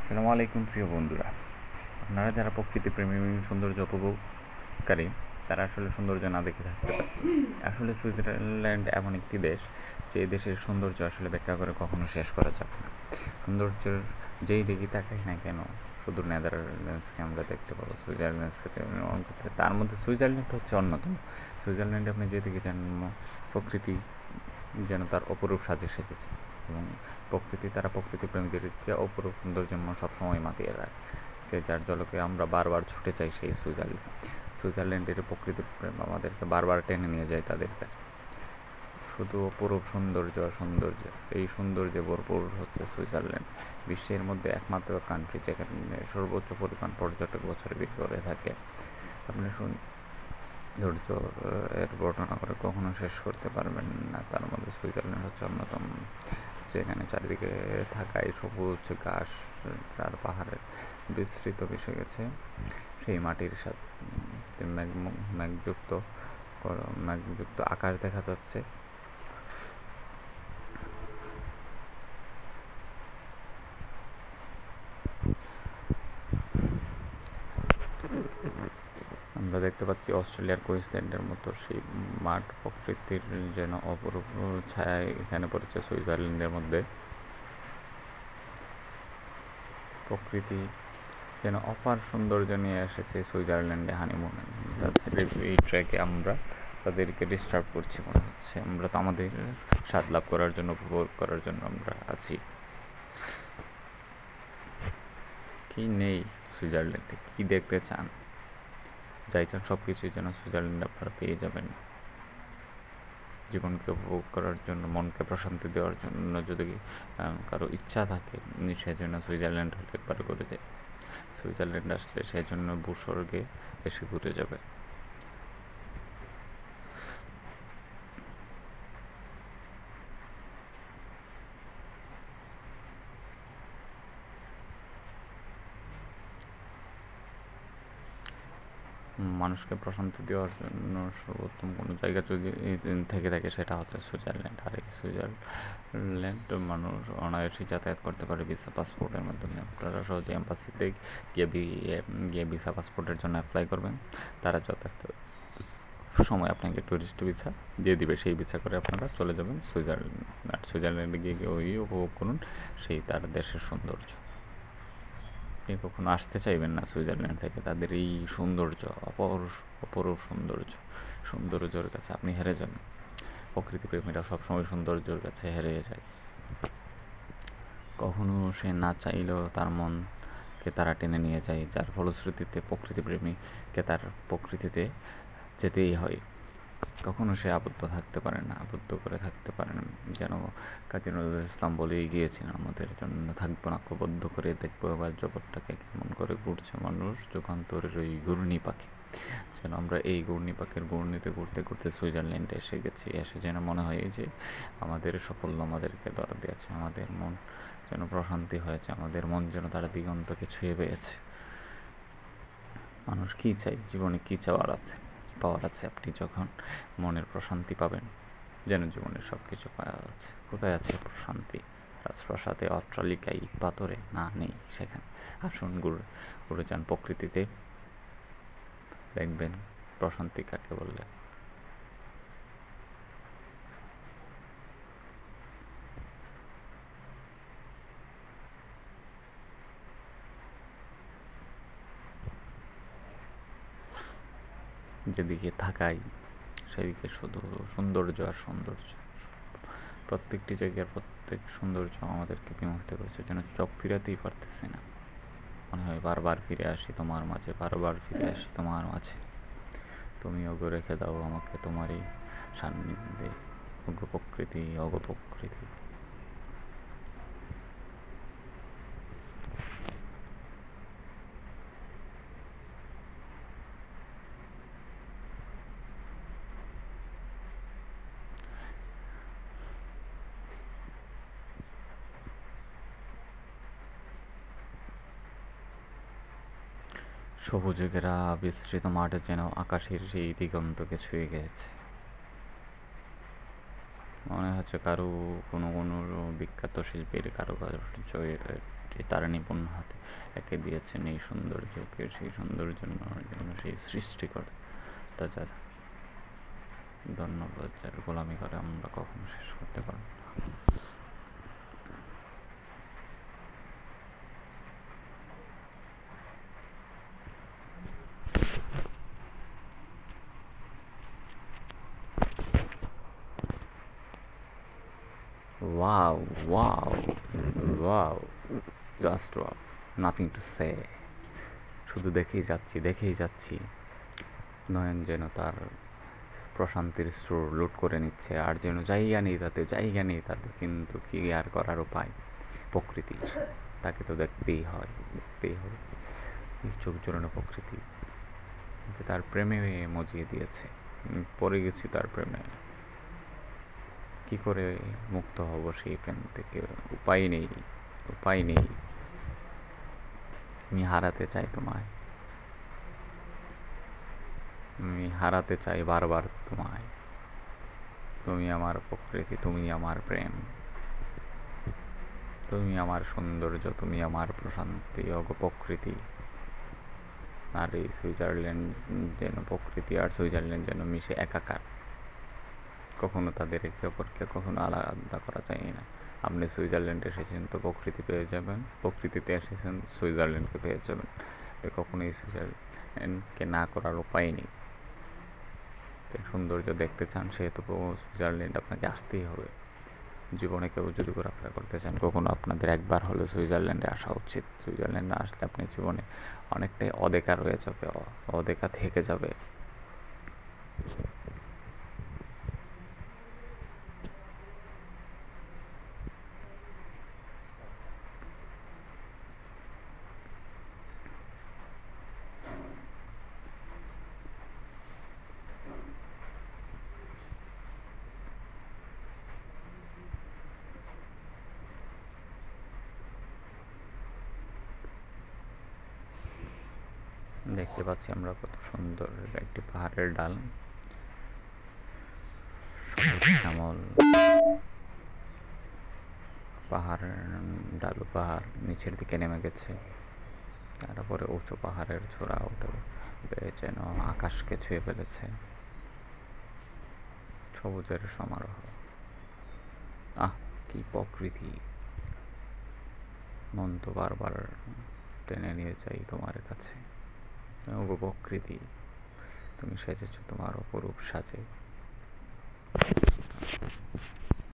আসসালামু আলাইকুম প্রিয় বন্ধুরা, আপনারা যারা প্রকৃতিপ্রেমী সৌন্দর্য উপভোগকারী তারা আসলে সৌন্দর্য না দেখে থাকতে পারে। আসলে সুইজারল্যান্ড এমন একটি দেশ যে দেশের সৌন্দর্য আসলে ব্যাখ্যা করে কখনো শেষ করা যাবে না। সৌন্দর্যের যেই দিকে তাকাই না কেন, শুধু নেদারল্যান্ডসকে আমরা দেখতে পাবো, সুইজারল্যান্ডসকে তার মধ্যে সুইজারল্যান্ড হচ্ছে অন্যতম। সুইজারল্যান্ডে আপনি যেদিকে যান প্রকৃতি যেন তার অপরূপ সাজে সেজেছে, এবং তারা প্রকৃতি প্রেমীদেরকে অপরূপ সৌন্দর্য সবসময় মাতিয়ে রাখে, যার জলকে আমরা বারবার ছুটে চাই সেই সুইজারল্যান্ডের প্রকৃতি প্রেম আমাদেরকে বারবার টেনে নিয়ে যায় তাদের কাছে। শুধু অপরূপ সৌন্দর্য এই সৌন্দর্যে ভরপুর হচ্ছে সুইজারল্যান্ড। বিশ্বের মধ্যে একমাত্র কান্ট্রি যেখানে সর্বোচ্চ পরিমাণ পর্যটক বছরে বের করে থাকে। আপনি সৌন্দর্য এর বর্ণনা করে কখনো শেষ করতে পারবেন না। তার মধ্যে সুইজারল্যান্ড হচ্ছে অন্যতম, যেখানে চারিদিকে থাকায় সবুজ ঘাস আর পাহাড়ের বিস্তৃত মিশে গেছে সেই মাটির সাথে। মেঘযুক্ত আকাশ দেখা যাচ্ছে। আমরা দেখতে পাচ্ছি অস্ট্রেলিয়ার কুইন্সল্যান্ডের মতো সেই মাঠ প্রকৃতির যেন অপরূপ ছায়া এখানে পড়েছে সুইজারল্যান্ডের মধ্যে। প্রকৃতি যেন অপার সৌন্দর্য নিয়ে এসেছে সুইজারল্যান্ডে হানিমুনে। তাদের এই ট্র্যাকে আমরা তাদেরকে ডিস্টার্ব করছি মনে হচ্ছে। আমরা তো আমাদের স্বাদ লাভ করার জন্য, উপভোগ করার জন্য আমরা আছি। কি নেই সুইজারল্যান্ডে, কি দেখতে চান, যাই চান সব কিছুই যেন সুইজারল্যান্ডে আপনারা পেয়ে যাবেন। জীবনকে উপভোগ করার জন্য, মনকে প্রশান্তি দেওয়ার জন্য যদি কারো ইচ্ছা থাকে, সেজন্য সুইজারল্যান্ড হলে একবার করে যায়। সুইজারল্যান্ড আসলে সেজন্য ভূস্বর্গে এসে ঘুরে যাবে। মানুষকে প্রশান্তি দেওয়ার জন্য সর্বোত্তম কোনো জায়গা যদি থেকে থাকে সেটা হচ্ছে সুইজারল্যান্ড। আর এই সুইজারল্যান্ড মানুষ অনায়াসেই যাতায়াত করতে পারে ভিসা পাসপোর্টের মাধ্যমে। আপনারা সহজে এম্বাসিতে গিয়ে ভিসা পাসপোর্টের জন্য অ্যাপ্লাই করবেন। তারা যথার্থ সময় আপনাকে টুরিস্ট ভিসা দিয়ে দিবে। সেই ভিসা করে আপনারা চলে যাবেন সুইজারল্যান্ড। আর সুইজারল্যান্ডে গিয়ে ওই উপভোগ করুন সেই তার দেশের সৌন্দর্য। আপনি কখনো আসতে চাইবেন না সুইজারল্যান্ড থেকে। তাদের এই সৌন্দর্য, অপরূপ সৌন্দর্যের কাছে আপনি হেরে যান। প্রকৃতিপ্রেমীরা সবসময় সৌন্দর্যের কাছে হেরে যায়। কখনো সে না চাইলেও তার মনকে তারা টেনে নিয়ে যায়, যার ফলশ্রুতিতে প্রকৃতিপ্রেমীকে তার প্রকৃতিতে যেতেই হয়। কখনো সে আবদ্ধ করে থাকতে পারে না। যেন কাজী নজরুল ইসলাম বলেই গিয়েছিলেন, আমাদের জন্য থাকবো না বদ্ধ করে, দেখবো এবার জগৎটাকে কেমন করে ঘুরছে মানুষ যুগান্তরের ওই ঘূর্ণি পাখি। যেন আমরা এই ঘূর্ণি পাখির ঘূর্ণিতে ঘুরতে ঘুরতে সুইজারল্যান্ডে এসে গেছি। যেন মনে হয় যে আমাদের সাফল্য আমাদেরকে ধরা দিয়েছে, আমাদের মন যেন প্রশান্তি হয়েছে, আমাদের মন যেন তারা দিগন্তকে ছুঁয়ে পেয়েছে। মানুষ কী চাই, জীবনে কী পাওয়ার আছে আপনি যখন মনের প্রশান্তি পাবেন, যেন জীবনের সব কিছু পাওয়া আছে। কোথায় আছে প্রশান্তি? রাজপ্রাসাদে, অট্টালিকায়, পাথরে না, নেই সেখানে। আসুন ঘুরে যান প্রকৃতিতে, দেখবেন প্রশান্তি কাকে বললে। যেদিকে থাকাই সেদিকে শুধু সৌন্দর্য আর সৌন্দর্য। প্রত্যেকটি জায়গার প্রত্যেক সৌন্দর্য আমাদেরকে বিমোহিত করেছে, যেন চোখ ফিরাতেই পারতেছি না। মনে হয় বারবার ফিরে আসি তোমার মাঝে। তুমি ওগো রেখে দাও আমাকে তোমারই সান্নিধ্যে, ওগো প্রকৃতি। সবুজে ঘেরা বিস্তৃত মাঠে যেন আকাশের সেই দিগন্তকে ছুঁয়ে গেছে। মনে হচ্ছে কোনো বিখ্যাত শিল্পীর কারুকার্য যে তার নিপুণ হাতে একে দিয়েছেন এই সৌন্দর্যকে, সেই সৌন্দর্য নেওয়ার জন্য সেই সৃষ্টি করে তার ধন্যবাদ, যার গোলামি করে আমরা কখনো শেষ করতে পারবো না। Wow, wow, wow, just wow, nothing to say. শুধু দেখেই যাচ্ছি। নয়ন যেন তার প্রশান্তির স্টোর লুট করে নিচ্ছে, আর যেন জায়গা নেই তাতে, কিন্তু কি আর করার উপায়, প্রকৃতির, তাকে তো দেখতেই হবে। এই চোখ জোড়ানো প্রকৃতি তার প্রেমে মজিয়ে দিয়েছে। পড়ে গেছি তার প্রেমে, কি করে মুক্ত হব সেই প্রেম থেকে? উপায় নেই। আমি হারাতে চাই তোমায়, আমি হারাতে চাই বারবার তোমায়। তুমি আমার প্রকৃতি, তুমি আমার প্রেম, তুমি আমার সৌন্দর্য, তুমি আমার প্রশান্তি। প্রকৃতি আর এই সুইজারল্যান্ড যেন, প্রকৃতি আর সুইজারল্যান্ড যেন মিশে একাকার। কখনো তাদের একে অপরকে কখনো আলাদা করা যায় না। আপনি সুইজারল্যান্ডে এসেছেন তো প্রকৃতি পেয়ে যাবেন, প্রকৃতিতে এসেছেন সুইজারল্যান্ডকে পেয়ে যাবেন। কখনোই সুইজারল্যান্ডকে না করার উপায় নেই। সৌন্দর্য দেখতে চান সেহেতু সুইজারল্যান্ড আপনাকে আসতেই হবে। জীবনে কেউ যদি ঘোরাফেরা করতে চান, কখনো আপনাদের একবার হলে সুইজারল্যান্ডে আসা উচিত। সুইজারল্যান্ডে আসলে আপনি জীবনে অনেকটাই অদেখা রয়ে যাবে, অদেখা থেকে যাবে। দেখতে পাচ্ছি আমরা কত সুন্দর একটি পাহাড়ের ডাল, শ্যামল পাহাড়ের ডালু পাহাড় নিচের দিকে নেমে গেছে, তারপরে উঁচু পাহাড়ের চূড়া উঠে যেন আকাশকে ছুঁয়ে ফেলেছে। সবুজের সমারোহ, কি প্রকৃতি! মন তো বারবার টেনে নিয়ে যাই তোমার কাছে। প্রকৃতি, তুমি সেজেছো তোমার অপরূপ সাজে।